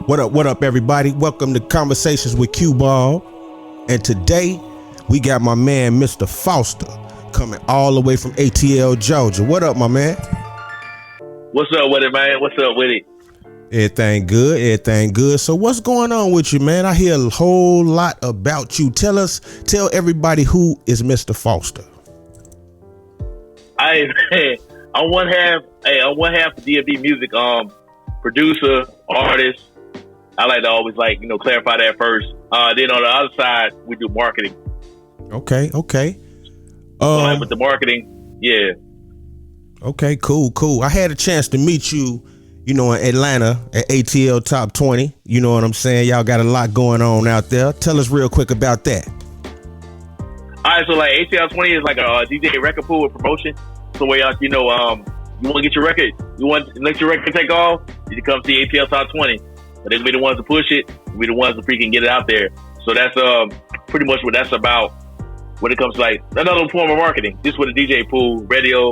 What up, everybody? Welcome to Conversations with Qball. And today, we got my man, Mr. Foster, coming all the way from ATL, Georgia. What up, my man? What's up with it, man? What's up with it? Everything good. So what's going on with you, man? I hear a whole lot about you. Tell everybody who is Mr. Foster. On one half of DFD music, producer, artist. I like to always clarify that first. Then on the other side, we do marketing. Okay. With the marketing, yeah. Okay, cool. I had a chance to meet you, in Atlanta at ATL Top 20. You know what I'm saying? Y'all got a lot going on out there. Tell us real quick about that. All right, so ATL 20 is like a DJ record pool with promotion. So where you want to get your record, you want to let your record take off, you come see ATL Top 20. But they'll be the ones to push it. We'll be the ones to freaking get it out there. So that's pretty much what that's about when it comes to another form of marketing. Just with a DJ pool, radio,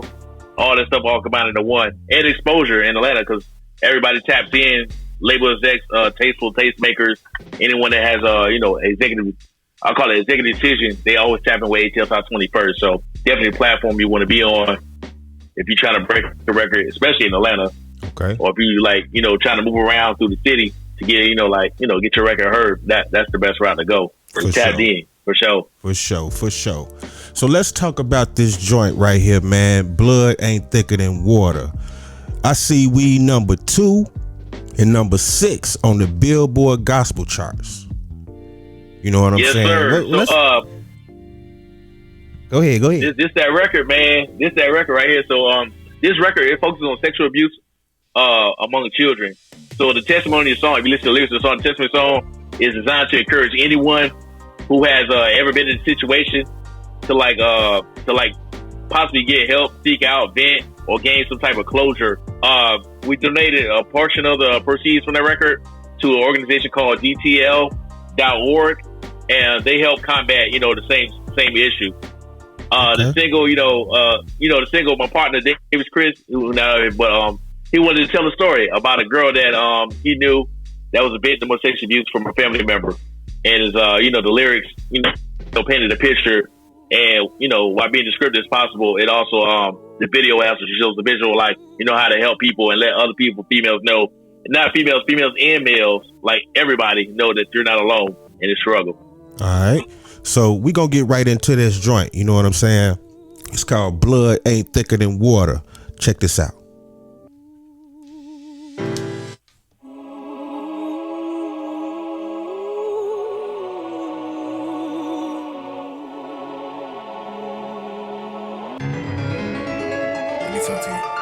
all that stuff all combined into one. And exposure in Atlanta because everybody taps in, label execs, tasteful tastemakers, anyone that has, executive, I'll call it executive decision, they always tap in with ATL Top 20 first. So definitely a platform you want to be on if you're trying to break the record, especially in Atlanta. Okay. Or if you trying to move around through the city to get, get your record heard, that's the best route to go. Tapped in, for sure. For sure. So let's talk about this joint right here, man. Blood Ain't Thicker Than Water. I see we number 2 and number 6 on the Billboard gospel charts. You know what I'm saying? Yes, sir. Go ahead. This that record, man. This that record right here. So this record, it focuses on sexual abuse among children. So the testimony of the song, if you listen to the lyrics of the song, the testimony song is designed to encourage anyone who has ever been in a situation to possibly get help, seek out, vent, or gain some type of closure. We donated a portion of the proceeds from that record to an organization called DTL.org, and they help combat, the same issue. The single, the single, my partner Davis Chris, he wanted to tell a story about a girl that he knew that was a victim of sexual abuse from a family member, and his, the lyrics, painted a picture, and while being descriptive as possible, it also the video also shows the visual, how to help people and let other people, females know, not females and males, everybody know that you're not alone in the struggle. All right. So we gonna get right into this joint. You know what I'm saying? It's called Blood Ain't Thicker Than Water. Check this out.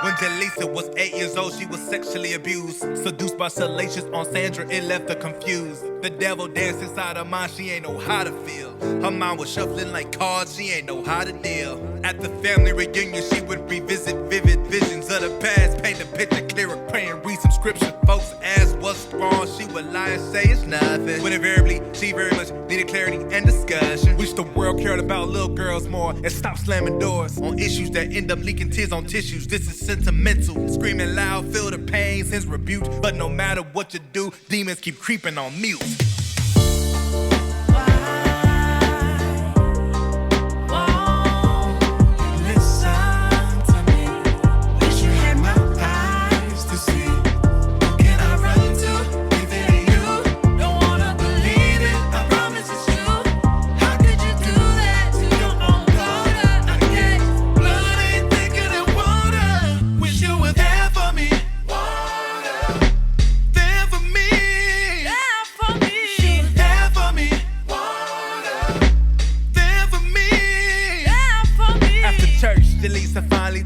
When Delisa was 8 years old, she was sexually abused. Seduced by salacious on Sandra, it left her confused. The devil danced inside her mind, she ain't know how to feel. Her mind was shuffling like cards, she ain't know how to deal. At the family reunion, she would revisit vivid visions of the past. Paint a picture clearer, praying, read some scripture. Folks asked what's wrong, she would lie and say it's nothing. When invariably, she very much needed clarity and discussion. Wish the world cared about little girls more and stop slamming doors on issues that end up leaking tears on tissues. This is sentimental, screaming loud, feel the pain, since rebuked. But no matter what you do, demons keep creeping on mute.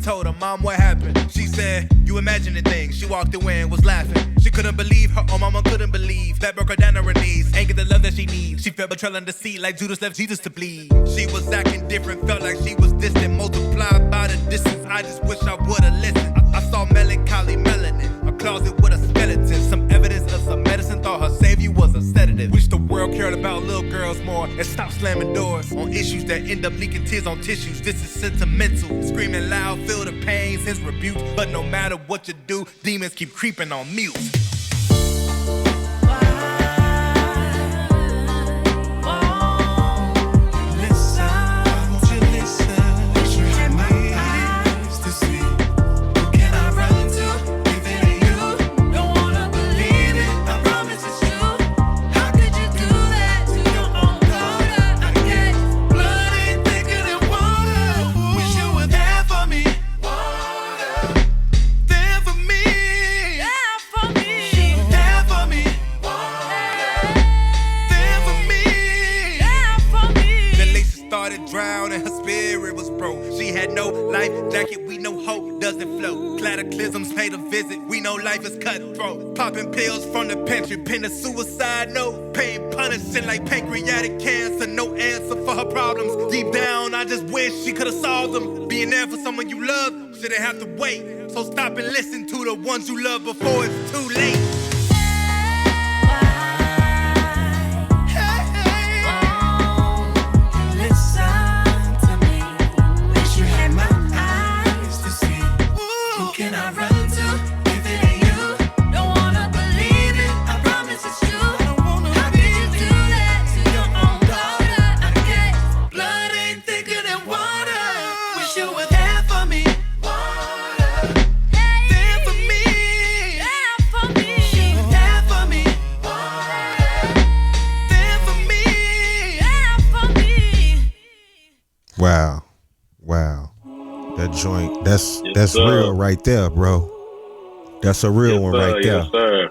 Told her mom what happened. She said, you imagining things. She walked away and was laughing. She couldn't believe her own mama couldn't believe. That broke her down on her knees. Ain't get the love that she needs. She felt betrayal and deceit like Judas left Jesus to bleed. She was acting different, felt like she was distant. Multiplied by the distance. I just wish I would've listened. I saw melancholy melanin. A closet with a skeleton. Some evidence of some medicine. Thought her savior was a sedative. Wish the world cared about little girls more and stop slamming doors on issues that end up leaking tears on tissues. This is sentimental. Screaming loud, feel the pain, since rebuked. But no matter what you do, demons keep creeping on mute. drowned and her spirit was broke. She had no life jacket, we know hope doesn't float. Cataclysms paid a visit, we know life is cutthroat. Popping pills from the pantry, pin a suicide note. Pain punishing like pancreatic cancer, no answer for her problems. Deep down, I just wish she could've solved them. Being there for someone you love, shouldn't have to wait. So stop and listen to the ones you love before it's too late. Wow. That joint, that's sir. real right there, bro. That's a real one right there. Yes, sir.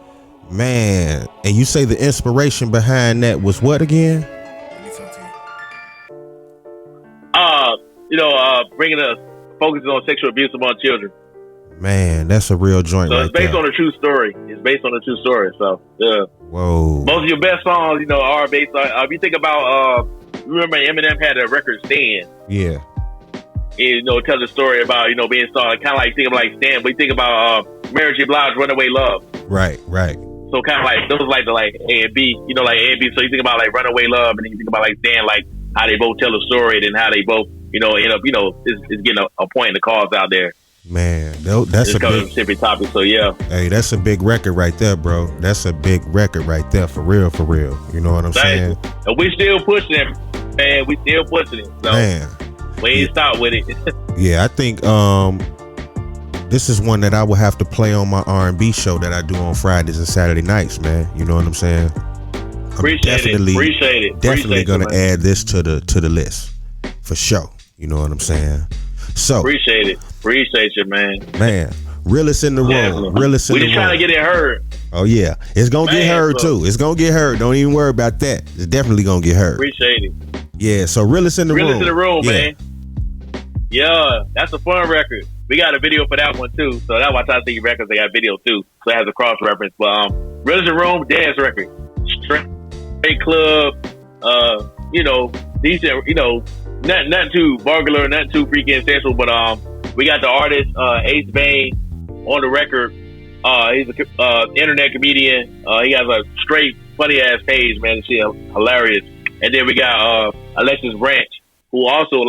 Man, and you say the inspiration behind that was what again? Bringing us focusing on sexual abuse among children. Man, that's a real joint So right it's based there. on a true story. It's based on a true story. So yeah. Whoa. Most of your best songs, are based on. If you think about, remember Eminem had a record Stand. Yeah. It tells a story about being started, kind of like think of like Stand, but you think about Mary J. Blige, Runaway Love. Right. So kind of like those like the like A and B, like A and B. So you think about like Runaway Love, and then you think about like Stand, like how they both tell a story, and how they both end up is getting a point in the cause out there. Man, that's It's a big specific topic. So yeah. Hey, that's a big record right there, bro. That's a big record right there, for real. You know what I'm saying? And we still pushing it, man. We still pushing it. So Man. we ain't stop with it. Yeah, I think this is one that I will have to play on my R&B show that I do on Fridays and Saturday nights, man. You know what I'm saying? Appreciate it. Definitely gonna add this to the list for sure. You know what I'm saying? So Appreciate it. Appreciate you, man. Man, realest in the room. Realest in We the just room. trying to get it heard. Oh yeah, it's gonna get heard so- too. It's gonna get heard. Don't even worry about that. It's definitely gonna get heard. Appreciate it. Yeah. So realest in the room. Realest in the room, Yeah. man. Yeah, that's a fun record. We got a video for that one too. So that's why I try to see records. They got video too, so it has a cross reference. But realest in the room dance record, straight club. Decent. Not too vulgar, not too freaking sensual. But we got the artist Ace Bane on the record. He's an internet comedian. He has a straight funny ass page, man. Shit hilarious. And then we got Alexis Branch, who also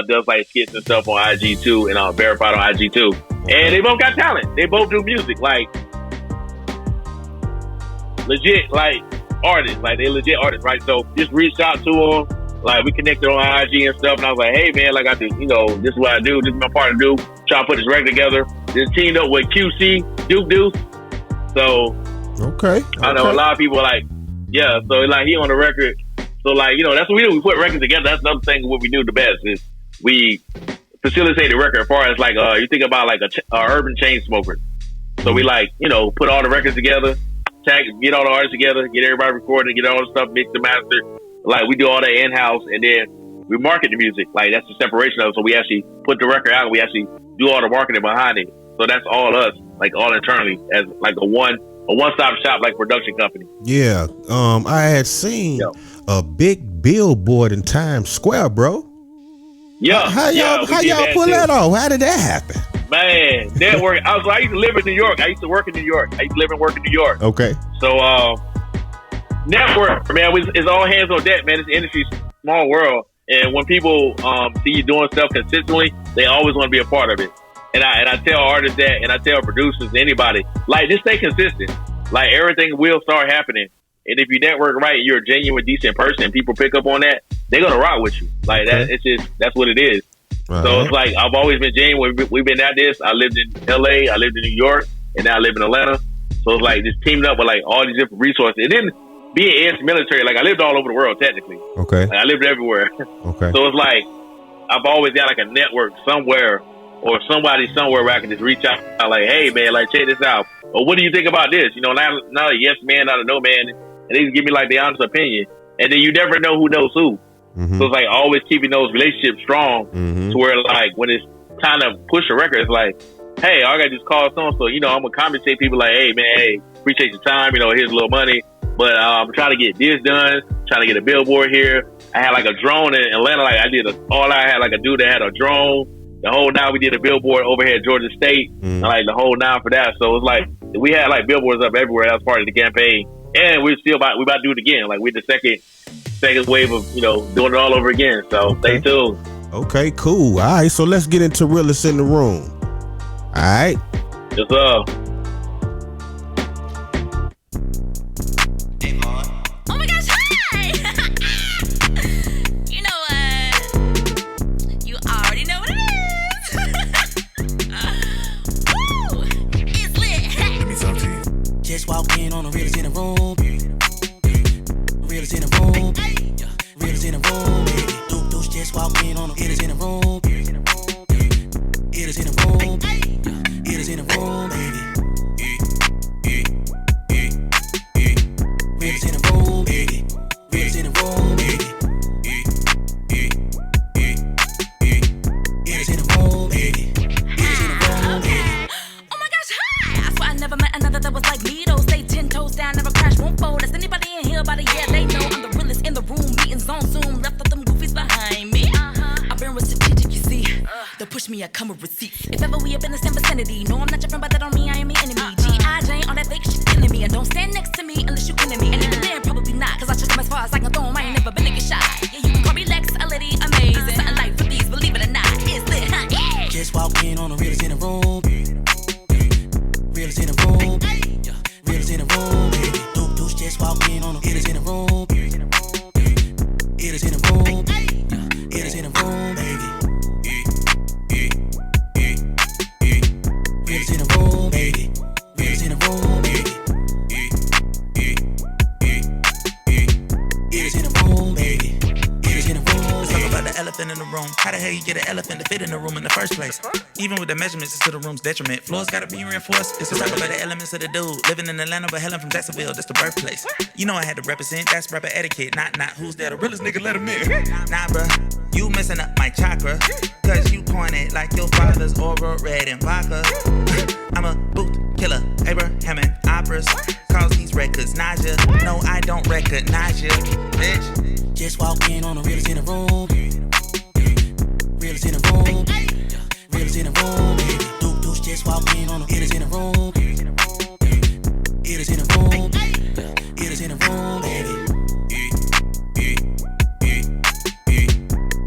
does skits and stuff on IG too, and verified on IG too. And they both got talent. They both do music, legit artists. They legit artists, right? So just reached out to them. We connected on IG and stuff, and I was like, hey man, I do, this is what I do, this is my part to do. Try to put this record together. Just teamed up with QC, Duke Deuce. So Okay. I know a lot of people so he on the record. So that's what we do. We put records together. That's another thing what we do the best is we facilitate the record as far as you think about a urban chain smoker. So we put all the records together, get all the artists together, get everybody recorded, get all the stuff mixed and mastered. We do all that in-house, and then we market the music. That's the separation of it. So we actually put the record out, and we actually do all the marketing behind it. So that's all us, all internally, as a one-stop shop, production company. Yeah. I had seen a big billboard in Times Square, bro. Yeah. How y'all pull that off? How did that happen? Man, network. I used to live in New York. I used to work in New York. I used to live and work in New York. Okay. So, network, man, it's all hands on deck, man. This industry's a small world. And when people see you doing stuff consistently, they always want to be a part of it. And I tell artists that, and I tell producers, anybody, just stay consistent. Everything will start happening. And if you network right, and you're a genuine, decent person, and people pick up on that, they're gonna rock with you. That's what it is. Uh-huh. So it's I've always been genuine. We've been at this. I lived in LA, I lived in New York, and now I live in Atlanta. So it's just teamed up with all these different resources. It didn't be ex-military. I lived all over the world technically. Okay. I lived everywhere. Okay. So it's I've always got a network somewhere or somebody somewhere where I can just reach out. Hey man, check this out. Or what do you think about this? Not a yes man, not a no man. And they just give me their honest opinion. And then you never know who knows who. So it's like always keeping those relationships strong to where like when it's time to push a record, it's like, hey, I gotta just call so-and-so. You know, I'm gonna compensate people like, hey, man, hey, appreciate your time. You know, here's a little money. But I'm trying to get this done, trying to get a billboard here. I had like a drone in Atlanta. Like I had like a dude that had a drone. The whole night we did a billboard over here at Georgia State. And like the whole night for that. So it was like, we had like billboards up everywhere. That was part of the campaign. And we about to do it again. Like we're the second wave of, you know, doing it all over again. So stay tuned. Okay, cool. All right, so let's get into realest in the room. All right. Yes, sir. Oh my gosh, hi! You know what? You already know what it is. Woo! It's lit. Let me talk to you. Just walk in on the realest in the room. Realest in the room. Realest in the room. Deuce just walk in on the realest in the room. Realest in the room. Realest in the room, baby. Realest in the room, baby. Realest in the room, baby. Realest in the room, baby. Realest in the room, baby. Oh my gosh, hi! I swear I never met another that was like me. Though stay 10 toes down, never crash, won't fold. Is anybody in here by the year? They know I'm the realest in the room. Meetings on Zoom, left all them goofies behind me. I've been real strategic, you see. They'll push me, I come with receipts. If ever we up in the same vicinity, no, I'm not your friend, but that don't mean I am your enemy. G.I. Jane, all that fake shit killing me. And don't stand next to me unless you kidding me. And even then, probably not, cause I took them as far as I can throw them. I ain't never been to get shot. Yeah, you can call me Lex, a lady amazing. Something like for these, believe it or not, it's lit, huh? Yeah! Just walk in on the realest in the room. Realest in the room. Realest in the room, baby. Deuce just walk in on the realest in the room. Realest in the room. Realest in the room, baby. Realest in the room, baby. Realest in the room, baby. Realest in the room, baby. Realest in the room. Let's talk about the elephant in the room. How the hell you get an elephant to fit in the room in the first place? Even with the measurements, it's to the room's detriment. Floors gotta be reinforced. It's a rap about the elements of the dude. Living in Atlanta, but hailing from Jacksonville, that's the birthplace. You know I had to represent, that's rapper etiquette. Not who's there, the realest nigga, let him in. Nah, bruh, you messing up my chakra. Cause you pointed like your father's aura, red and vodka. I'm a boot killer, Abraham and operas. Cause these records nausea. No, I don't recognize you, bitch. Just walk in on the realest in the room. Realest in the room. Realest in the room, baby. Deuce just walk in on the realest in the room. Realest in the room. Realest in the room, baby.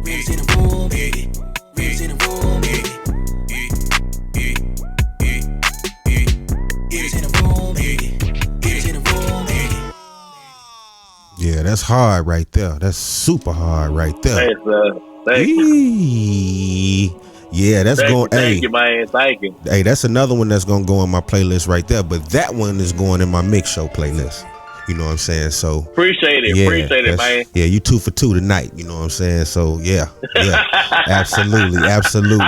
Realest in the room, baby. Realest in the room, baby. Realest in the room, baby. Realest in the room, baby. Yeah, that's hard right there. That's super hard right there. Thanks, thank you. Yeah, that's going. Thank you, man. Thank you. Hey, that's another one that's gonna go in my playlist right there. But that one is going in my mix show playlist. You know what I'm saying? So Appreciate it. yeah, Appreciate it, man. Yeah, you 2 for 2 tonight. You know what I'm saying? So yeah, absolutely. I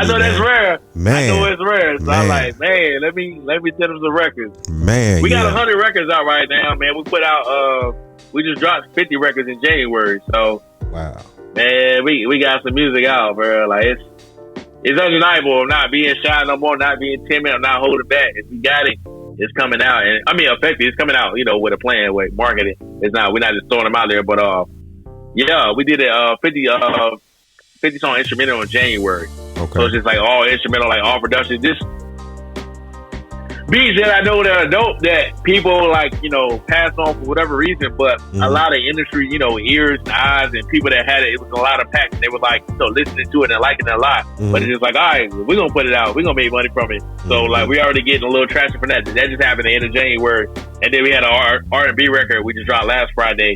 know that's rare. Man, I know it's rare. So man. I'm like, man, let me send them some records. Man, We got 100 records out right now, man. We put out we just dropped 50 records in January. So wow. man, we got some music out, bro. Like it's undeniable. I'm not being shy no more, not being timid, I'm not holding back. If we got it, it's coming out. And I mean effective, it's coming out, you know, with a plan, with marketing. It's not, we're not just throwing them out there, but yeah, we did a 50 song instrumental in January. Okay. So it's just like all instrumental, like all production, just beats that I know that are dope that people like, you know, pass on for whatever reason, but a lot of industry, you know, ears and eyes and people that had it was a lot of packs. They were like, so listening to it and liking it a lot. But it's just like, all right, we're gonna put it out. We're gonna make money from it. So like we already getting a little traction from that. That just happened at the end of January. And then we had an R&B record we just dropped last Friday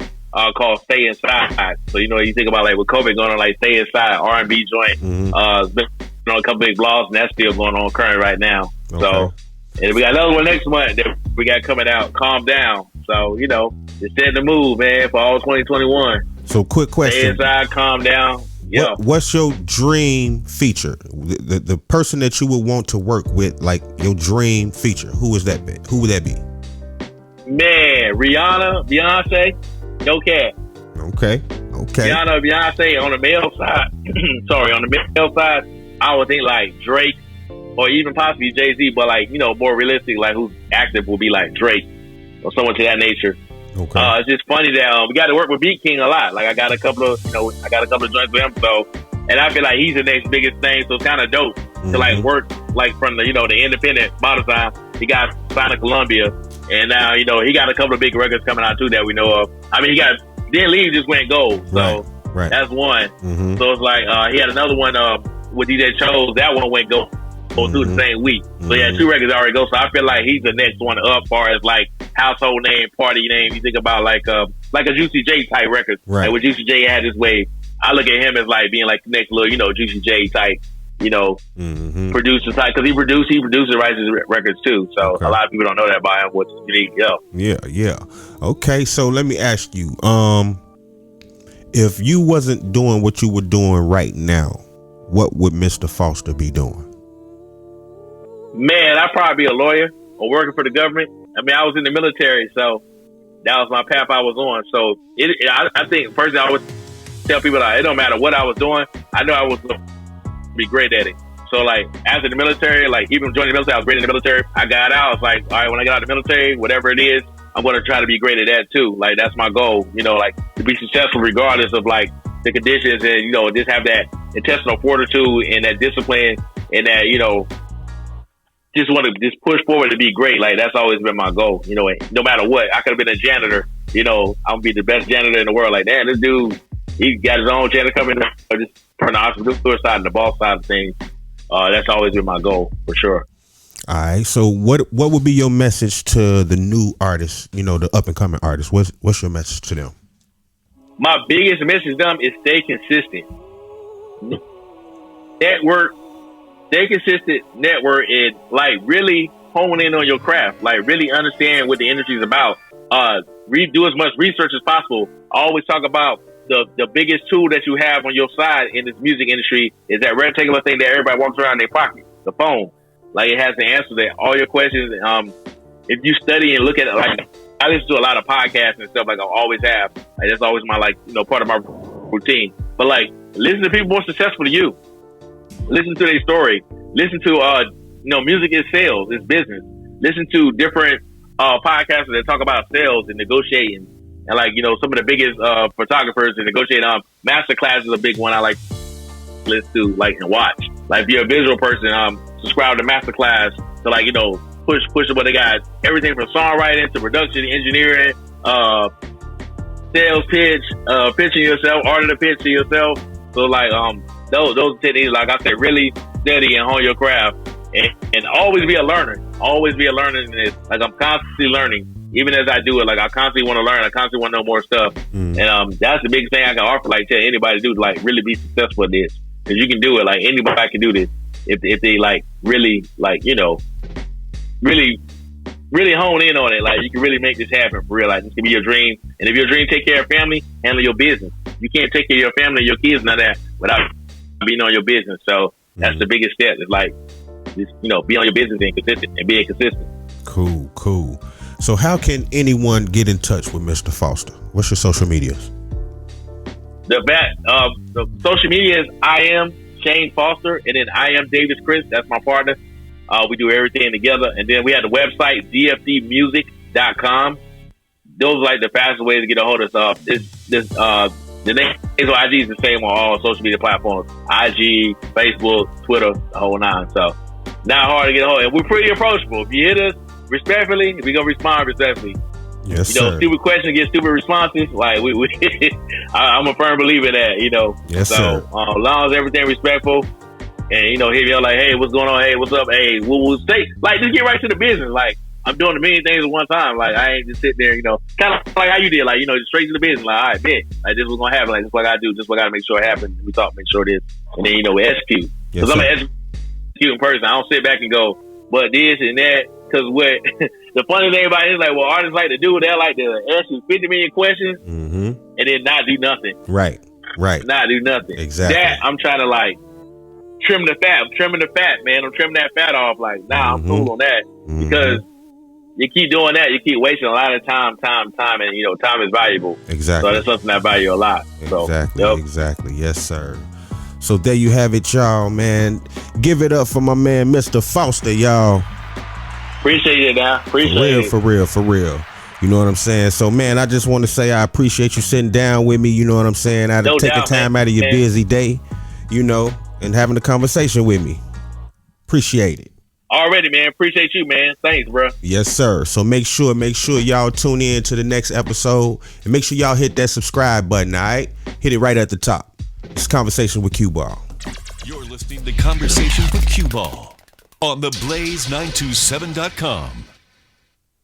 called Stay Inside. So, you know, you think about like with COVID going on, like Stay Inside, R&B joint. It's been on a couple big blogs and that's still going on current right now. Okay. So, and we got another one next month that we got coming out, Calm Down. So, you know, just setting the move, man, for all 2021. So quick Stay question. Inside, Calm Down. Yeah. What's your dream feature? The person that you would want to work with, like your dream feature. Who is that? Who would that be? Man, Rihanna, Beyonce, no cap. Okay. Okay. Beyonce on the male side. Sorry, on the male side, I would think like Drake or even possibly Jay-Z, but like, more realistic, like who's active will be like Drake or someone to that nature. Okay. It's just funny that we got to work with Beat King a lot. Like I got a couple of joints with him, so, and I feel like he's the next biggest thing, so it's kind of dope to like work like from the the independent bottom side. He got signed to Columbia, and now he got a couple of big records coming out too that we know of. I mean, he got Then Lee just went gold, so right. that's one. So it's like he had another one with DJ Chose. That one went gold through the same week. So he had 2 records already go. So I feel like he's the next one up, as far as like household name, party name. You think about like a Juicy J type record. Right. Like when Juicy J had his wave, I look at him as like being like the next little Juicy J type, producer type, because he produces writes his records too. So a lot of people don't know that about him, which is unique. Yeah. Okay, so let me ask you, if you wasn't doing what you were doing right now, what would Mr. Foster be doing? Man, I'd probably be a lawyer or working for the government. I mean, I was in the military, so that was my path I was on. So I think personally, I would tell people that it don't matter what I was doing. I know I was going to be great at it. So like after the military, like even joining the military, I was great in the military. I got out. I was like, all right, when I get out of the military, whatever it is, I'm going to try to be great at that too. Like that's my goal, like to be successful regardless of like the conditions, and just have that intestinal fortitude and that discipline and that just want to just push forward to be great. Like that's always been my goal. No matter what, I could have been a janitor. I'm gonna be the best janitor in the world. Like, damn, this dude, he got his own janitor coming. Just turn the entrepreneur side and the boss side of things. That's always been my goal for sure. All right. So what would be your message to the new artists? The up and coming artists. What's your message to them? My biggest message to them is stay consistent. Network. Stay consistent, network, and like really hone in on your craft. Like really understand what the industry is about. Do as much research as possible. I always talk about the biggest tool that you have on your side in this music industry is that rectangular thing that everybody walks around in their pocket, the phone. Like it has the answer to all your questions. If you study and look at it, like I listen to a lot of podcasts and stuff, like I always have. Like that's always my part of my routine. But like listen to people more successful than you. Listen to their story. Listen to, music is sales, it's business. Listen to different podcasters that talk about sales and negotiating. And some of the biggest photographers and negotiating. Masterclass is a big one I like to listen to, and watch. Like if you're a visual person, subscribe to Masterclass to push what they got. Everything from songwriting to production, engineering, sales pitch, pitching yourself, art of the pitch to yourself. So those techniques, like I said, really study and hone your craft, and always be a learner. Always be a learner in this. Like I'm constantly learning, even as I do it. Like I constantly want to learn. I constantly want to know more stuff. And that's the biggest thing I can offer. Like tell anybody to do, to really be successful at this, because you can do it. Like anybody can do this if they really really hone in on it. Like you can really make this happen for real. Like this can be your dream. And if your dream, take care of family, handle your business. You can't take care of your family and your kids, none of that, without being on your business. So that's the biggest step. It's like, just, be on your business and being consistent. Cool. So how can anyone get in touch with Mr. Foster? What's your social medias? The social media is I am Shane Foster, and then I am Davis Chris. That's my partner. We do everything together. And then we have the website, dfdmusic.com. Those are the fastest ways to get a hold of us. The name is IG is the same on all social media platforms. IG, Facebook, Twitter, the whole nine. So not hard to get a hold of. And we're pretty approachable. If you hit us respectfully, we're going to respond respectfully. Yes, sir. Stupid questions get stupid responses. Like I'm a firm believer in that, Yes, so, sir. As long as everything respectful and, hit me up like, hey, what's going on? Hey, what's up? Hey, we'll stay. Just get right to the business. Like, I'm doing a million things at one time. Like, I ain't just sitting there, kind of like how you did, just straight to the business. Like, all right, bet. Like, this was going to happen. Like, this is what I got to do. This is what I got to make sure it happens. We talk, make sure it is. And then, we execute. Because I'm an executing person. I don't sit back and go, but this and that. Because what the funny thing about it is, artists like to do, they like to ask you 50 million questions and then not do nothing. Right. Not do nothing. Exactly. That, I'm trying to, trim the fat. I'm trimming the fat, man. I'm trimming that fat off. I'm cool on that. Because you keep doing that, you keep wasting a lot of time, and you know, time is valuable. Exactly. So that's something I value a lot. Exactly. Yes, sir. So there you have it, y'all, man. Give it up for my man, Mr. Foster, y'all. Appreciate it, now. Appreciate it. For real. You know what I'm saying? So, man, I just want to say I appreciate you sitting down with me. You know what I'm saying? Taking time out of your busy day, you know, and having a conversation with me. Appreciate it. Already, man. Appreciate you, man. Thanks, bro. Yes, sir. So make sure y'all tune in to the next episode, and make sure y'all hit that subscribe button. All right, hit it right at the top. It's Conversation with Qball. You're listening to Conversation with Qball on theblaze927.com.